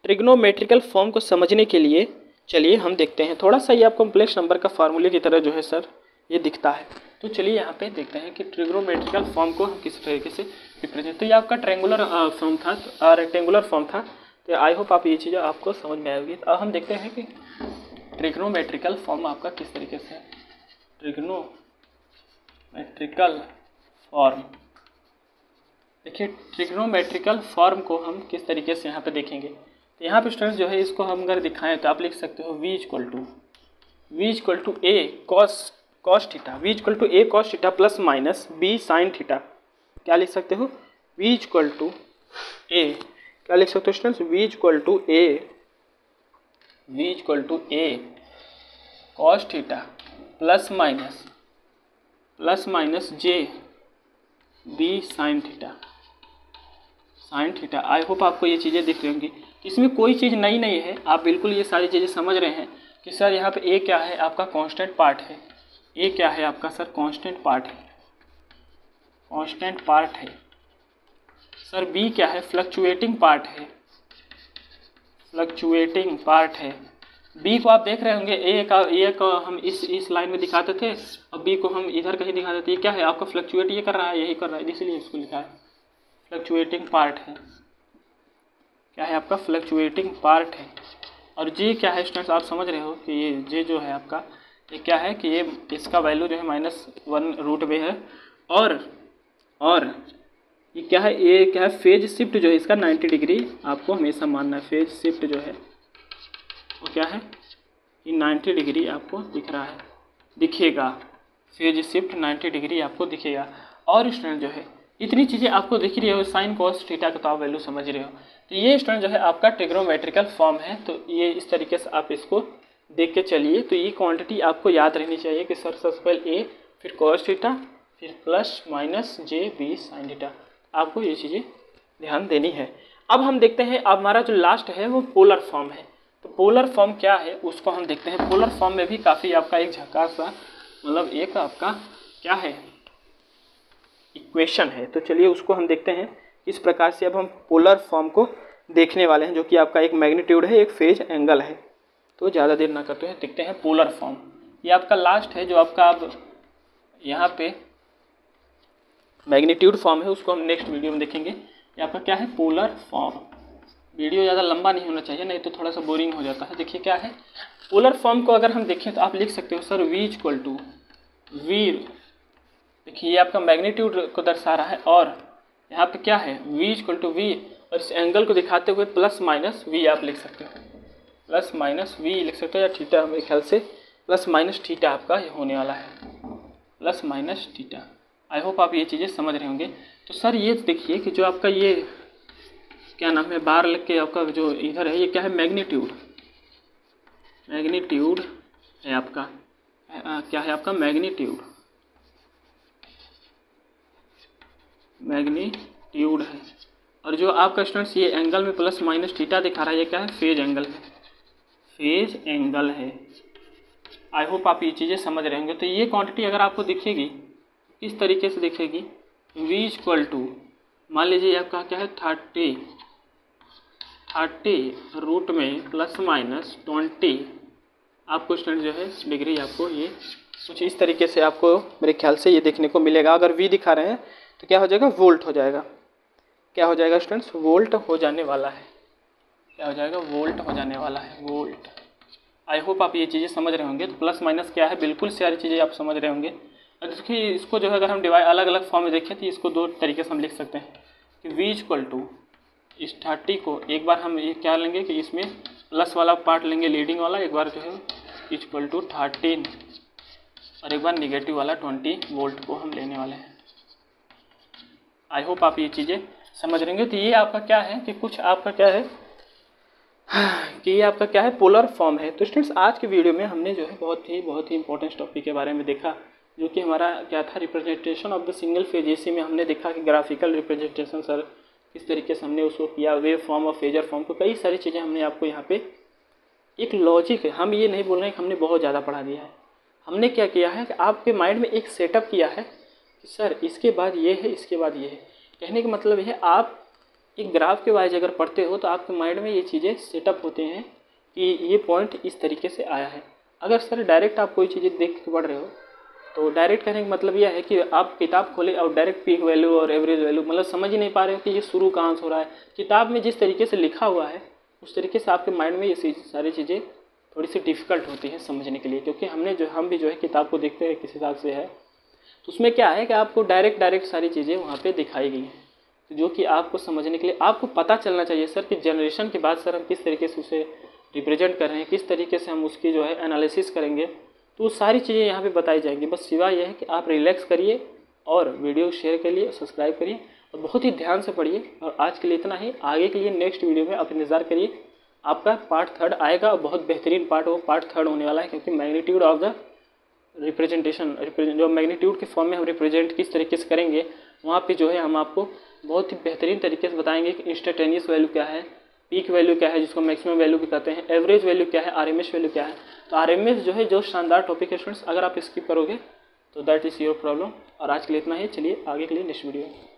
ट्रिग्नोमेट्रिकल फॉर्म को समझने के लिए चलिए हम देखते हैं। थोड़ा सा ये आप कॉम्प्लेक्स नंबर का फार्मूले की तरह जो है सर ये दिखता है। तो चलिए यहाँ पे देखते हैं कि ट्रिग्नोमेट्रिकल फॉर्म को हम किस तरीके से रिप्रेजेंट। तो ये आपका ट्रायंगुलर फॉर्म था, रेक्टेंगुलर फॉर्म था। तो आई होप आप ये चीज़ें आपको समझ में आएगी। अब हम देखते हैं कि ट्रिग्नोमेट्रिकल फॉर्म आपका किस तरीके से है। ट्रिग्नोमेट्रिकल फॉर्म, देखिए ट्रिग्नोमेट्रिकल फॉर्म को हम किस तरीके से यहाँ पे देखेंगे। तो यहाँ पे स्टूडेंट्स जो है इसको हम अगर दिखाएं तो आप लिख सकते हो v equal to a cos theta, v equal to a cos theta plus minus b sine theta. क्या लिख सकते हो, v इक्वल टू ए, क्या लिख सकते हो students, v equal to a cos theta plus minus j b sine theta. I hope आपको ये चीज़ें दिख रही होंगी। इसमें कोई चीज़ नई नहीं है, आप बिल्कुल ये सारी चीज़ें समझ रहे हैं कि सर यहाँ पे ए क्या है आपका कांस्टेंट पार्ट है, ए क्या है आपका सर कांस्टेंट पार्ट है सर, बी क्या है फ्लक्चुएटिंग पार्ट है। बी को आप देख रहे होंगे, ए का हम इस लाइन में दिखाते थे और बी को हम इधर कहीं दिखाते थे। ये क्या है आपका फ्लक्चुएट ये कर रहा है, यही कर रहा है, इसलिए इसको लिखा है फ्लक्चुएटिंग पार्ट है। क्या है आपका फ्लक्चुएटिंग पार्ट है। और जे क्या है स्टूडेंट्स, आप समझ रहे हो कि ये जे जो है आपका ये क्या है कि ये इसका वैल्यू जो है -1 रूट में है। और ये क्या है, ये क्या है फेज शिफ्ट जो है इसका 90 डिग्री आपको हमेशा मानना है। फेज शिफ्ट जो है वो क्या है, ये 90 डिग्री आपको दिखेगा। फेज शिफ्ट 90 डिग्री आपको दिखेगा। और स्टूडेंट जो है इतनी चीज़ें आपको दिख रही हो, साइन कॉस थीटा का तो आप वैल्यू समझ रहे हो। तो ये स्टूडेंट जो है आपका ट्रिग्नोमेट्रिकल फॉर्म है। तो ये इस तरीके से आप इसको देख के चलिए। तो ये क्वांटिटी आपको याद रहनी चाहिए कि सर सबसे पहले ए, फिर कॉस थीटा, फिर plus minus j b sine theta. आपको ये चीज़ें ध्यान देनी है। अब हम देखते हैं अब हमारा जो लास्ट है वो पोलर फॉर्म है। तो पोलर फॉर्म क्या है उसको हम देखते हैं। पोलर फॉर्म में भी काफ़ी आपका एक झकास सा मतलब एक आपका क्या है इक्वेशन है। तो चलिए उसको हम देखते हैं इस प्रकार से। अब हम पोलर फॉर्म को देखने वाले हैं जो कि आपका एक मैग्नीट्यूड है, एक फेज एंगल है। तो ज़्यादा देर ना करते हैं देखते हैं पोलर फॉर्म। ये आपका लास्ट है जो आपका अब यहाँ पे मैग्नीट्यूड फॉर्म है, उसको हम नेक्स्ट वीडियो में देखेंगे। ये आपका क्या है पोलर फॉर्म। वीडियो ज़्यादा लंबा नहीं होना चाहिए, नहीं तो थोड़ा सा बोरिंग हो जाता है। देखिए क्या है पोलर फॉर्म को अगर हम देखें तो आप लिख सकते हो sir V equal to v. देखिए ये आपका मैग्नीट्यूड को दर्शा रहा है और यहाँ पे क्या है V इक्वल टू वी, और इस एंगल को दिखाते हुए प्लस माइनस वी आप लिख सकते हो, प्लस माइनस वी लिख सकते हो, या थीटा मेरे ख्याल से प्लस माइनस थीटा आपका ये होने वाला है, plus minus theta. I hope आप ये चीज़ें समझ रहे होंगे। तो सर ये देखिए कि जो आपका ये क्या नाम है बार लग के आपका जो इधर है ये क्या है मैग्नीट्यूड, मैग्नीट्यूड है आपका क्या है आपका मैग्नीट्यूड, मैग्नीट्यूड है। और जो आपका स्टूडेंट्स ये एंगल में प्लस माइनस थीटा दिखा रहा है ये क्या है फेज एंगल है, फेज एंगल है। आई होप आप ये चीज़ें समझ रहे होंगे। तो ये क्वांटिटी अगर आपको दिखेगी इस तरीके से दिखेगी V इक्वल टू मान लीजिए आपका क्या है 30 रूट में प्लस माइनस 20 आपको स्टूडेंट जो है डिग्री आपको ये कुछ इस तरीके से आपको मेरे ख्याल से ये देखने को मिलेगा। अगर V दिखा रहे हैं तो क्या हो जाएगा वोल्ट हो जाएगा, क्या हो जाएगा स्टूडेंट्स वोल्ट हो जाने वाला है, क्या हो जाएगा वोल्ट हो जाने वाला है, वोल्ट। आई होप आप ये चीज़ें समझ रहे होंगे। तो प्लस माइनस क्या है बिल्कुल सारी चीज़ें आप समझ रहे होंगे। और देखिए इसको जो है अगर हम डिवाइड अलग अलग फॉर्म में देखें तो इसको दो तरीके से हम लिख सकते हैं कि V इक्वल टू इस 30 को एक बार हम ये क्या लेंगे कि इसमें प्लस वाला पार्ट लेंगे लीडिंग वाला, एक बार जो है इक्वल टू 13 और एक बार निगेटिव वाला 20 वोल्ट को हम लेने वाले हैं। आई होप आप ये चीज़ें समझ रहेंगे। तो ये आपका क्या है कि कुछ आपका क्या है कि ये आपका क्या है पोलर फॉर्म है। तो स्टूडेंट्स आज के वीडियो में हमने जो है बहुत ही इंपॉर्टेंट टॉपिक के बारे में देखा जो कि हमारा क्या था representation of the single phase AC में हमने देखा कि ग्राफिकल रिप्रेजेंटेशन सर किस तरीके से हमने उसको किया, वेव फॉर्म और फेजर फॉर्म को कई सारी चीज़ें हमने आपको यहाँ पे एक लॉजिक है। हम ये नहीं बोल रहे हैं कि हमने बहुत ज़्यादा पढ़ा दिया है, हमने क्या किया है कि आपके माइंड में एक सेटअप किया है कि सर इसके बाद ये है इसके बाद ये है। कहने का मतलब ये है आप एक ग्राफ के वाइज अगर पढ़ते हो तो आपके माइंड में ये चीज़ें सेटअप होते हैं कि ये पॉइंट इस तरीके से आया है। अगर सर डायरेक्ट आप कोई चीज़ें देख के पढ़ रहे हो तो डायरेक्ट कहने का मतलब यह है कि आप किताब खोले और डायरेक्ट पीक वैल्यू और एवरेज वैल्यू मतलब समझ ही नहीं पा रहे हो कि ये शुरू कहाँ से हो रहा है। किताब में जिस तरीके से लिखा हुआ है उस तरीके से आपके माइंड में ये सारी चीज़ें थोड़ी सी डिफ़िकल्ट होती हैं समझने के लिए, क्योंकि हम भी जो है किताब को देखते हैं किस हिसाब से है। तो उसमें क्या है कि आपको डायरेक्ट सारी चीज़ें वहाँ पर दिखाई गई हैं जो कि आपको समझने के लिए आपको पता चलना चाहिए सर कि जनरेशन के बाद सर हम किस तरीके से उसे रिप्रेजेंट कर रहे हैं, किस तरीके से हम उसकी जो है एनालिसिस करेंगे। तो सारी चीज़ें यहाँ पे बताई जाएंगी। बस सिवाय यह है कि आप रिलैक्स करिए और वीडियो शेयर करिए, सब्सक्राइब करिए और बहुत ही ध्यान से पढ़िए। और आज के लिए इतना ही, आगे के लिए नेक्स्ट वीडियो में आप इंतज़ार करिए, आपका पार्ट 3 आएगा और बहुत बेहतरीन पार्ट 3 होने वाला है, क्योंकि मैग्नीट्यूड ऑफ द रिप्रेजेंटेशन जो मैग्नीट्यूड के फॉर्म में हम रिप्रेजेंट किस तरीके से करेंगे वहाँ पे जो है हम आपको बहुत ही बेहतरीन तरीके से बताएंगे कि इंस्टेंटेनियस वैल्यू क्या है, पीक वैल्यू क्या है जिसको मैक्सिमम वैल्यू भी कहते हैं, एवरेज वैल्यू क्या है, आरएमएस वैल्यू क्या है। तो आरएमएस जो है जो शानदार टॉपिक है स्टूडेंट्स, अगर आप स्किप करोगे तो दैट इज़ योर प्रॉब्लम। और आज के लिए इतना ही, चलिए आगे के लिए नेक्स्ट वीडियो।